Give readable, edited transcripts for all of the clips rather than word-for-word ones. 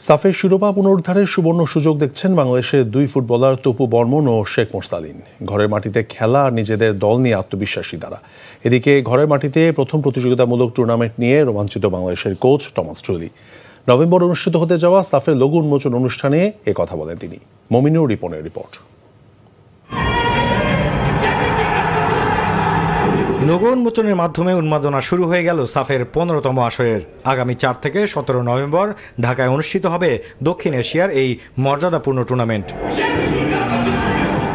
সাফের শিরোপা পুনরুদ্ধারের সুবর্ণ সুযোগ দেখছেন বাংলাদেশের দুই ফুটবলার তপু বর্মন ও শেখ মোরসালিন। ঘরের মাটিতে খেলা আর নিজেদের দল নিয়ে আত্মবিশ্বাসী তারা। এদিকে ঘরের মাটিতে প্রথম প্রতিযোগিতামূলক টুর্নামেন্ট নিয়ে রোমাঞ্চিত বাংলাদেশের কোচ টমাস ট্রুলি। নভেম্বর অনুষ্ঠিত হতে যাওয়া সাফের লোগো উন্মোচন অনুষ্ঠানে এ কথা বলেন তিনি। মমিনুর রিপনের রিপোর্ট। লোগো উন্মোচনের মাধ্যমে উন্মাদনা শুরু হয়ে গেল সাফের 15তম আসরের। আগামী 4 থেকে 17 নভেম্বর ঢাকায় অনুষ্ঠিত হবে দক্ষিণ এশিয়ার এই মর্যাদাপূর্ণ টুর্নামেন্ট।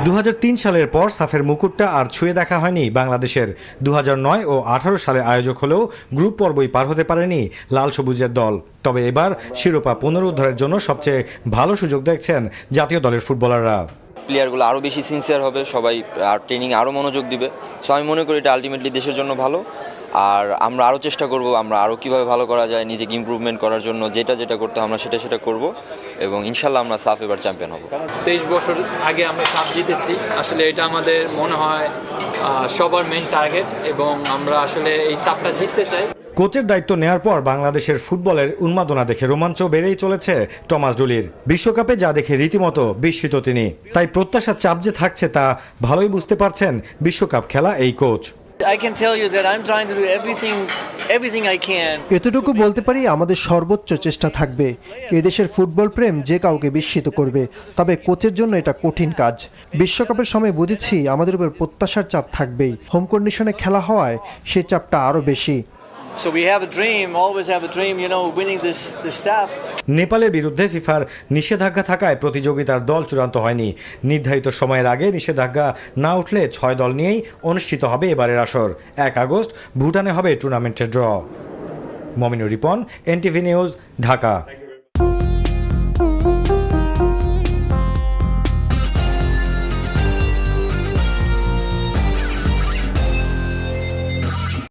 2003 সালের পর সাফের মুকুটটা আর ছুঁয়ে দেখা হয়নি বাংলাদেশের। 2009 ও 18 সালে আয়োজক হলেও গ্রুপ পর্বই পার হতে পারেনি লাল সবুজের দল। তবে এবার শিরোপা পুনরুদ্ধারের জন্য সবচেয়ে ভালো সুযোগ দেখছেন জাতীয় দলের ফুটবলাররা। প্লেয়ারগুলো আরও বেশি সিনসিয়ার হবে, সবাই আর ট্রেনিং আরও মনোযোগ দিবে। সো আমি মনে করি এটা আলটিমেটলি দেশের জন্য ভালো। আর আমরা আরও চেষ্টা করব, আমরা আরও কীভাবে ভালো করা যায় নিজেকে ইমপ্রুভমেন্ট করার জন্য যেটা করতে আমরা সেটা করব এবং ইনশাল্লাহ আমরা সাফ এবার চ্যাম্পিয়ন হব। 23 বছর আগে আমরা কাপ জিতেছি। আসলে এটা আমাদের মনে হয় সবার মেইন টার্গেট এবং আমরা আসলে এই কাপটা জিততে চাই। কোচের দায়িত্ব নেয়ার পর বাংলাদেশের ফুটবলের উন্মাদনা দেখে রোমাঞ্চ বেড়েই চলেছে টমাস ট্রুলির। বিশ্বকাপে যা দেখে রীতিমতো বিস্মিত তিনি। তাই প্রত্যাশার চাপ যে থাকছে তা ভালোই বুঝতে পারছেন বিশ্বকাপ খেলা এই কোচ। এতটুকু বলতে পারি, আমাদের সর্বোচ্চ চেষ্টা থাকবে। এদেশের ফুটবল প্রেম যে কাউকে বিস্মিত করবে। তবে কোচের জন্য এটা কঠিন কাজ। বিশ্বকাপের সময় বুঝেছি আমাদের উপর প্রত্যাশার চাপ থাকবেই। হোম কন্ডিশনে খেলা হওয়ায় সে চাপটা আরও বেশি। নেপালের বিরুদ্ধে ফিফার নিষেধাজ্ঞা থাকায় প্রতিযোগিতার দল চূড়ান্ত হয়নি। নির্ধারিত সময়ের আগে নিষেধাজ্ঞা না উঠলে 6 দল নিয়েই অনুষ্ঠিত হবে এবারের আসর। 1 আগস্ট ভুটানে হবে টুর্নামেন্টের draw. Mominur Ripon, NTV news, Dhaka.